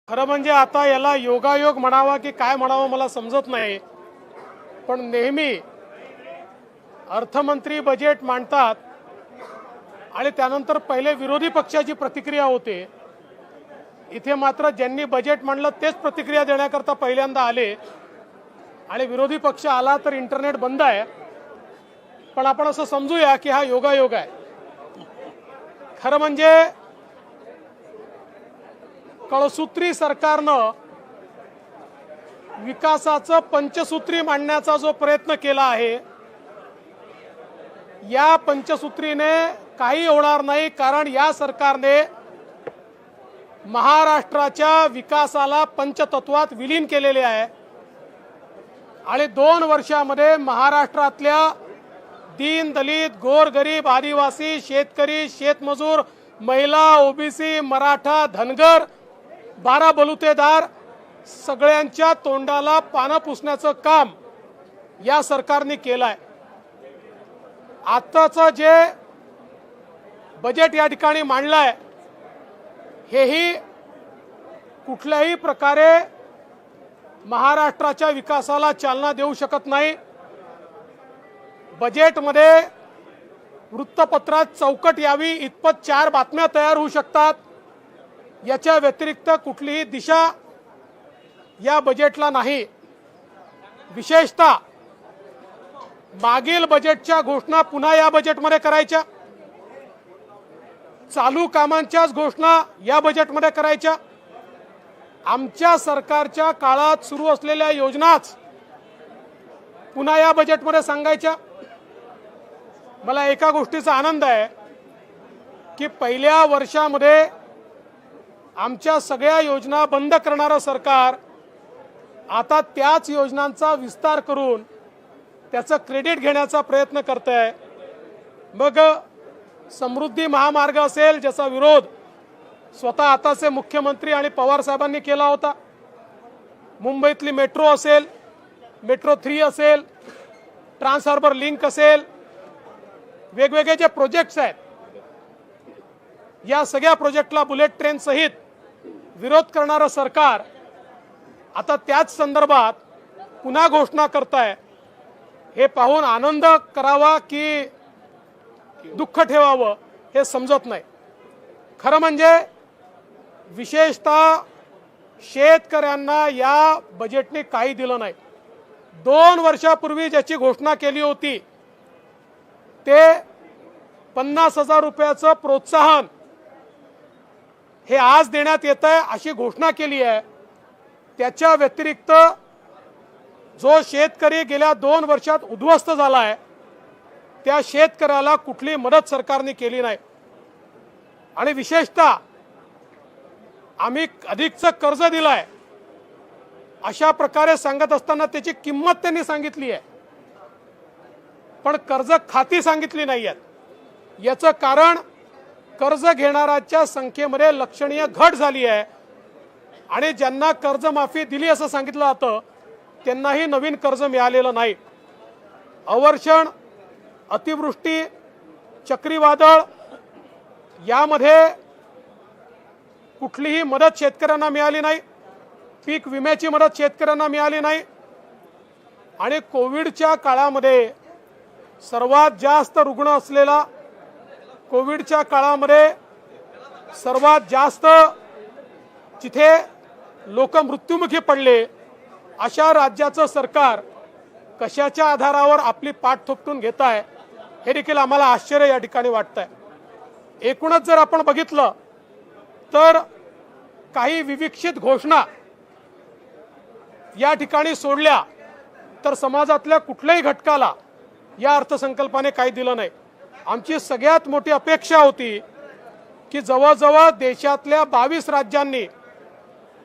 खरं म्हणजे आता याला योगायोग म्हणावा की काय म्हणावं मला समजत नाही। पण नेहमी अर्थमंत्री बजेट मांडतात आणि त्यानंतर पहिले विरोधी पक्षाची प्रतिक्रिया होते। इथे मात्र ज्यांनी बजेट मांडलं तेच प्रतिक्रिया देण्याकरता पहिल्यांदा आले आणि विरोधी पक्ष आला तर इंटरनेट बंद आहे। पण आपण असं समजूया की हा योगायोग आहे। खरं म्हणजे कळसूत्री सरकारनं विकासाचं पंचसूत्री मांडण्याचा जो प्रयत्न केला आहे, या पंचसूत्रीने काही होणार नाही। कारण या सरकारने महाराष्ट्राच्या विकासाला पंचतत्वात विलीन केलेले आहे आणि 2 वर्षांमध्ये महाराष्ट्रातल्या दीन दलित गोरगरीब आदिवासी शेतकरी शेतमजूर महिला ओबीसी मराठा धनगर 12 बलुतेदार सगळ्यांच्या तोंडाला पानं पुसण्याचं काम या सरकारने केलं आहे। आत्ताचं जे बजेट या ठिकाणी मांडलंय हेही कुठल्याही प्रकारे महाराष्ट्राच्या विकासाला चालना देऊ शकत नाही। बजेटमध्ये वृत्तपत्रात चौकट यावी इतपत 4 बातम्या तयार होऊ शकतात। याच्या व्यतिरिक्त कुठलीही दिशा या बजेटला नाही। विशेषतः मागील बजेटच्या घोषणा पुन्हा या बजेटमध्ये करायच्या, चालू कामांच्याच घोषणा या बजेटमध्ये करायच्या, आमच्या सरकारच्या काळात सुरू असलेल्या योजनाच पुन्हा या बजेटमध्ये सांगायच्या। मला एका गोष्टीचा आनंद आहे की पहिल्या वर्षामध्ये आमच्या सगळ्या योजना बंद करणारं सरकार आता त्याच योजनांचा विस्तार करून त्याचं क्रेडिट घेण्याचा प्रयत्न करत आहे। मग समृद्धी महामार्ग असेल ज्याचा विरोध स्वतः आताचे मुख्यमंत्री आणि पवार साहेबांनी केला होता, मुंबईतली मेट्रो असेल, मेट्रो 3 असेल, ट्रान्स हार्बर लिंक असेल, वेगवेगळे जे प्रोजेक्ट्स आहेत या सगळ्या प्रोजेक्टला बुलेट ट्रेन सहित विरोध करणारं सरकार आता त्याच संदर्भात पुन्हा घोषणा करत आहे। हे पाहून आनंद करावा की दुःख ठेवावं हे समजत नाही। खरं म्हणजे विशेषतः शेतकऱ्यांना या बजेटने काही दिलं नाही। 2 वर्षापूर्वी ज्याची घोषणा केली होती ते 50,000 रुपयाचं प्रोत्साहन हे आज देण्यात येत आहे अशी घोषणा केली आहे। त्याच्या व्यतिरिक्त जो शेतकरी गेल्या 2 वर्षात उद्ध्वस्त झाला आहे त्या शेतकऱ्याला कुठली मदत सरकारने केली नाही। आणि विशेषतः आम्ही अधिकचं कर्ज दिलंय अशा प्रकारे सांगत असताना त्याची किंमत त्यांनी सांगितली आहे, पण कर्ज खाती सांगितली नाही आहेत। याचं कारण कर्ज घेणाऱ्यांच्या संख्येमध्ये लक्षणीय घट झाली आहे आणि ज्यांना कर्जमाफी दिली असं सांगितलं जातं त्यांनाही नवीन कर्ज मिळालेलं नाही। अवर्षण, अतिवृष्टी, चक्रीवादळ यामध्ये कुठलीही मदत शेतकऱ्यांना मिळाली नाही, पीक विम्याची मदत शेतकऱ्यांना मिळाली नाही आणि कोविडच्या काळामध्ये सर्वात जास्त रुग्ण असलेला, कोविडच्या काळामध्ये सर्वात जास्त जिथे लोक मृत्युमुखी पडले अशा राज्याचं सरकार कशाच्या आधारावर आपली पाठ थोपटून घेत आहे हे देखील आम्हाला आश्चर्य या ठिकाणी वाटतंय। एकूणच जर आपण बघितलं तर काही विविक्षित घोषणा या ठिकाणी सोडल्या तर समाजातल्या कुठल्याही घटकाला या अर्थसंकल्पाने काही दिलं नाही। आमची सगळ्यात मोठी अपेक्षा होती की जवळजवळ देशातल्या 22 राज्यांनी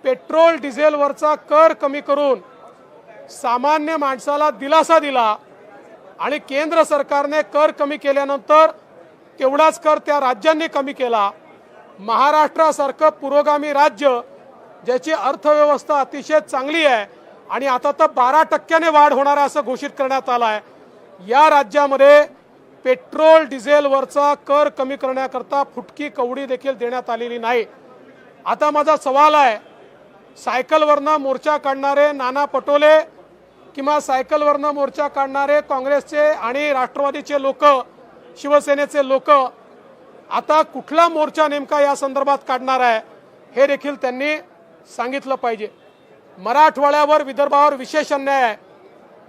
पेट्रोल डिझेलवरचा कर कमी करून सामान्य माणसाला दिलासा दिला आणि केंद्र सरकारने कर कमी केल्यानंतर तेवढाच कर त्या राज्यांनी कमी केला। महाराष्ट्रासारखं पुरोगामी राज्य ज्याची अर्थव्यवस्था अतिशय चांगली आहे आणि आता तर 12% वाढ होणार आहे असं घोषित करण्यात आलं आहे, या राज्यामध्ये पेट्रोल डिझेलवरचा कर कमी करण्याकरता फुटकी कवडी देखील देण्यात आलेली नाही। आता माझा सवाल आहे सायकलवरनं मोर्चा काढणारे नाना पटोले किंवा सायकलवरनं मोर्चा काढणारे काँग्रेसचे आणि राष्ट्रवादीचे लोक, शिवसेनेचे लोक आता कुठला मोर्चा नेमका या संदर्भात काढणार आहे हे देखील त्यांनी सांगितलं पाहिजे। मराठवाड्यावर, विदर्भावर विशेष अन्याय आहे।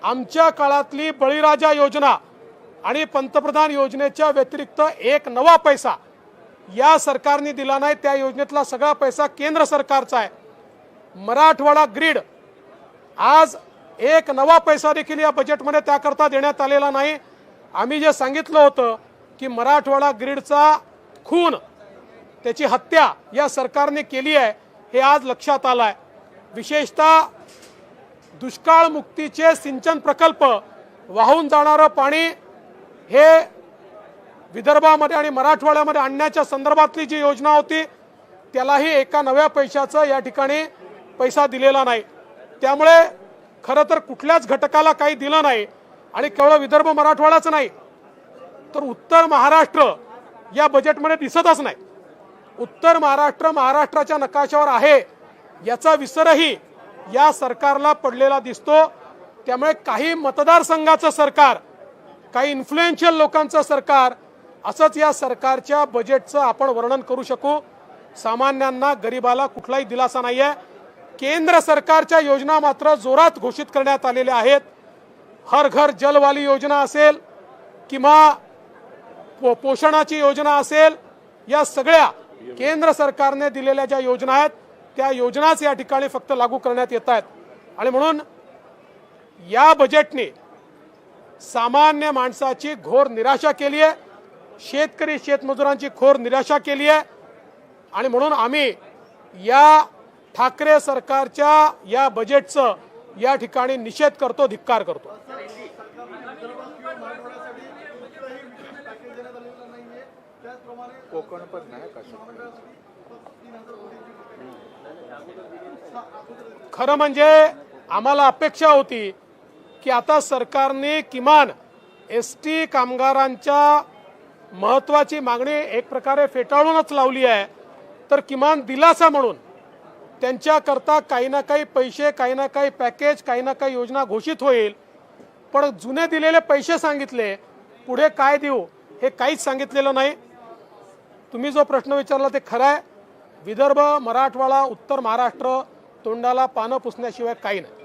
आमच्या काळातली बळीराजा योजना आणि पंतप्रधान योजनेच्या व्यतिरिक्त एक नवा पैसा या सरकारने दिला नाही। त्या योजनेतला सगळा पैसा केंद्र सरकारचा आहे। मराठवाडा ग्रीड आज एक नवा पैसा देखील या बजेटमध्ये त्याकरता देण्यात आलेला नाही। आम्ही जे सांगितलं होतं की मराठवाडा ग्रीडचा खून, त्याची हत्या या सरकारने केली आहे हे आज लक्षात आलं आहे। विशेषतः दुष्काळ मुक्तीचे सिंचन प्रकल्प, वाहून जाणारं पाणी हे विदर्भामध्ये आणि मराठवाड्यामध्ये आणण्याच्या संदर्भातली जी योजना होती त्यालाही एका नव्या पैशाचं या ठिकाणी पैसा दिलेला नाही। त्यामुळे खरं तर कुठल्याच घटकाला काही दिलं नाही आणि केवळ विदर्भ मराठवाडाच नाही तर उत्तर महाराष्ट्र या बजेटमध्ये दिसतच नाही। उत्तर महाराष्ट्र महाराष्ट्राच्या नकाशावर आहे याचा विसरही या सरकारला पडलेला दिसतो। त्यामुळे काही मतदारसंघाचं सरकार, काही इन्फ्लुएन्शियल लोकांचं सरकार असंच या सरकारच्या बजेटचं आपण वर्णन करू शकू। सामान्यांना, गरिबाला कुठलाही दिलासा नाहीये। केंद्र सरकारच्या योजना मात्र जोरात घोषित करण्यात आलेल्या आहेत। हर घर जल वाली योजना असेल किंवा पोषणाची योजना असेल, या सगळ्या केंद्र सरकारने दिलेल्या ज्या योजना आहेत त्या योजनाच या ठिकाणी फक्त लागू करण्यात येत आहेत। आणि म्हणून या बजेटने सामान्य माणसाची घोर निराशा केली आहे, शेतकरी शेतमजुरांची घोर निराशा केली आहे। आणि म्हणून आम्ही या ठाकरे सरकारच्या या बजेटचं या ठिकाणी निषेध करतो, धिक्कार करतो। खरं म्हणजे आम्हाला अपेक्षा होती की आता सरकारने किमान एसटी कामगारांच्या महत्त्वाची मागणी एक प्रकारे फेटाळूनच लावली आहे, तर किमान दिलासा म्हणून त्यांच्याकरता काही ना काही पैसे, काही ना काही पॅकेज, काही ना काही योजना घोषित होईल। पण जुने दिलेले पैसे सांगितले, पुढे काय देऊ हे काहीच सांगितलेलं नाही। तुम्ही जो प्रश्न विचारला ते खरं आहे। विदर्भ, मराठवाडा, उत्तर महाराष्ट्र तोंडाला पानं पुसण्याशिवाय काही नाही।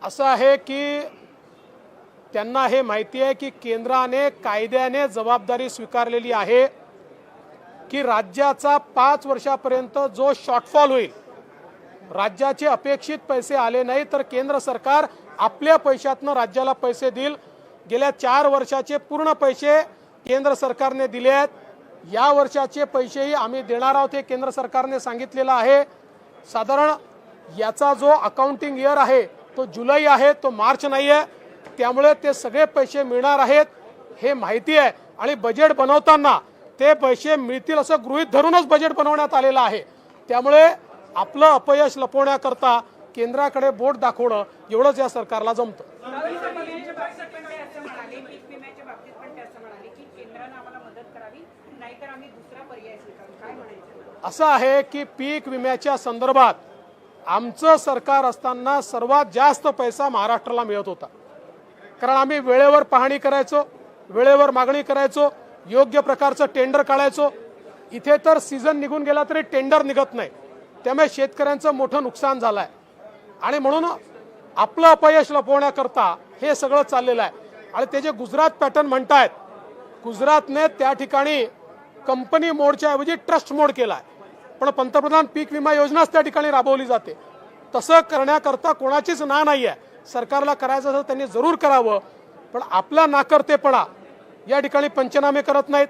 असं आहे की त्यांना हे माहिती आहे की केंद्राने कायद्याने जबाबदारी स्वीकारलेली आहे की राज्याचा 5 वर्षापर्यंत जो शॉर्टफॉल होईल, राज्याचे अपेक्षित पैसे आले नाही तर केंद्र सरकार आपल्या पैशातनं राज्याला पैसे देईल। गेल्या 4 वर्षाचे पूर्ण पैसे केंद्र सरकारने दिले आहेत। या वर्षाचे पैसेही आम्ही देणार आहोत हे केंद्र सरकारने सांगितलेलं आहे। साधारण याचा जो अकाउंटिंग इयर आहे तो जुलै आहे, तो मार्च नाही आहे। त्यामुळे ते सगळे पैसे मिळणार आहेत हे माहिती आहे आणि बजेट बनवताना ते पैसे मिळतील असं गृहीत धरूनच बजेट बनवण्यात आलेलं आहे। त्यामुळे आपलं अपयश लपवण्याकरता केंद्राकडे बोट दाखवणं एवढंच या सरकारला जमतं। असं आहे की पीक विम्याच्या संदर्भात आमचं सरकार असताना सर्वात जास्त पैसा महाराष्ट्राला मिळत होता, कारण आम्ही वेळेवर पाहणी करायचो, वेळेवर मागणी करायचो, योग्य प्रकारचं टेंडर काढायचो। इथे तर सीझन निघून गेला तरी टेंडर निघत नाही, त्यामुळे शेतकऱ्यांचं मोठं नुकसान झालंय। आणि म्हणून आपलं अपयश लपवण्याकरता हे सगळं चाललेलं आहे। आणि ते जे गुजरात पॅटर्न म्हणतायत, गुजरातने त्या ठिकाणी कंपनी मोडच्या ऐवजी ट्रस्ट मोड केलाय, पण पंतप्रधान पीक विमा योजनाच त्या ठिकाणी राबवली जाते। तसं करण्याकरता कोणाचीच ना नाही आहे। सरकारला करायचं असेल त्यांनी जरूर करावं, पण आपला नाकर्तेपणा या ठिकाणी पंचनामे करत नाहीत,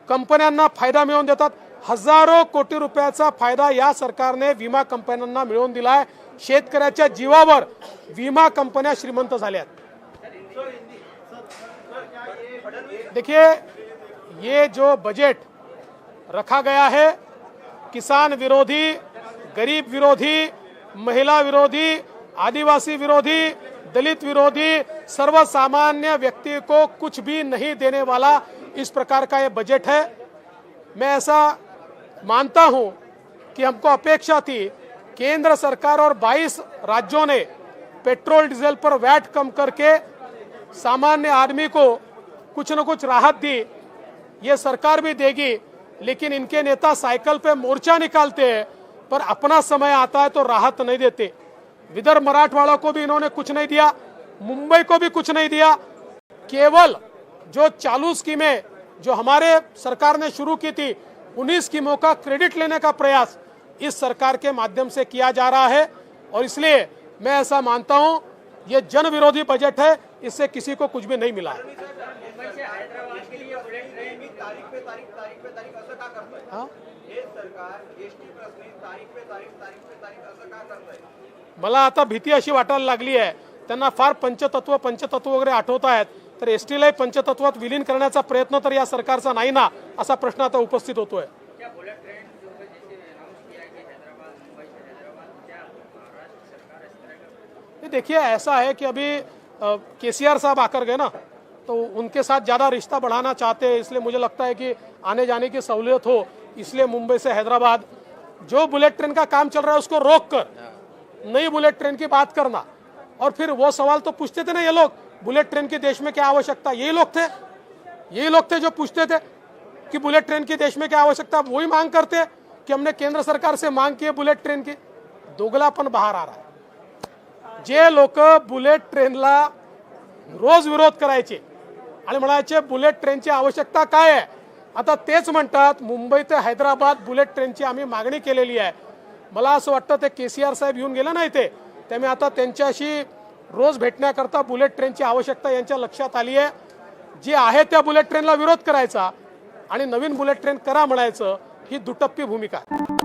कंपन्यांना फायदा मिळवून देतात। हजारो कोटी रुपयाचा फायदा या सरकारने विमा कंपन्यांना मिळवून दिलाय। शेतकऱ्याच्या जीवावर विमा कंपन्या श्रीमंत झाल्यात। देखिए, ये जो बजट रखा गया है किसान विरोधी, गरीब विरोधी, महिला विरोधी आदिवासी विरोधी, दलित विरोधी, सर्वसामान्य व्यक्ति को कुछ भी नहीं देने वाला इस प्रकार का ये बजट है। मैं ऐसा मानता हूं कि हमको अपेक्षा थी, केंद्र सरकार और 22 राज्यों ने पेट्रोल डीजल पर वैट कम करके सामान्य आदमी को कुछ न कुछ राहत दी। ये सरकार भी देगी, लेकिन इनके नेता साइकिल पे मोर्चा निकालते हैं, पर अपना समय आता है तो राहत नहीं देते। विदर्भ मराठवाड़ा को भी इन्होंने कुछ नहीं दिया, मुंबई को भी कुछ नहीं दिया। केवल जो चालू स्कीमें जो हमारे सरकार ने शुरू की थी, उन्हीं स्कीमों का क्रेडिट लेने का प्रयास इस सरकार के माध्यम से किया जा रहा है। और इसलिए मैं ऐसा मानता हूं, ये जन विरोधी बजट है, इससे किसी को कुछ भी नहीं मिला। मला आता भीती अशी वाटायला लागली आहे, त्यांना फार पंचतत्व वगैरे आठवत आहेत, तर एसटीलाही पंचतत्वात विलीन करण्याचा प्रयत्न तर या सरकारचा नाही ना, असा प्रश्न आता उपस्थित होतोय। देखिए, ऐसा है कि अभी केसीआर साहब आकर गए ना, तो उनके साथ ज़्यादा रिश्ता बढ़ाना चाहते हैं, इसलिए मुझे लगता है कि आने जाने की सहूलियत हो, इसलिए मुंबई से हैदराबाद जो बुलेट ट्रेन का काम चल रहा है उसको रोक कर नई बुलेट ट्रेन की बात करना। और फिर वो सवाल तो पूछते थे ना ये लोग, बुलेट ट्रेन की देश में क्या आवश्यकता, यही लोग थे जो पूछते थे कि बुलेट ट्रेन की देश में क्या आवश्यकता। वही मांग करते कि हमने केंद्र सरकार से मांग की है बुलेट ट्रेन की। दोगलापन बाहर आ रहा है। जे लोक बुलेट ट्रेनला रोज विरोध करायचे आणि म्हणायचे बुलेट ट्रेनची आवश्यकता काय आहे, आता तेच म्हणतात मुंबई ते हैदराबाद बुलेट ट्रेनची आम्ही मागणी केलेली आहे। मला असं वाटतं ते केसीआर साहेब येऊन गेले नाही ते, त्यामुळे आता त्यांच्याशी रोज भेटण्याकरता बुलेट ट्रेनची आवश्यकता यांच्या लक्षात आली आहे। जे आहे त्या बुलेट ट्रेनला विरोध करायचा आणि नवीन बुलेट ट्रेन करा म्हणायचं, ही दुटप्पी भूमिका आहे।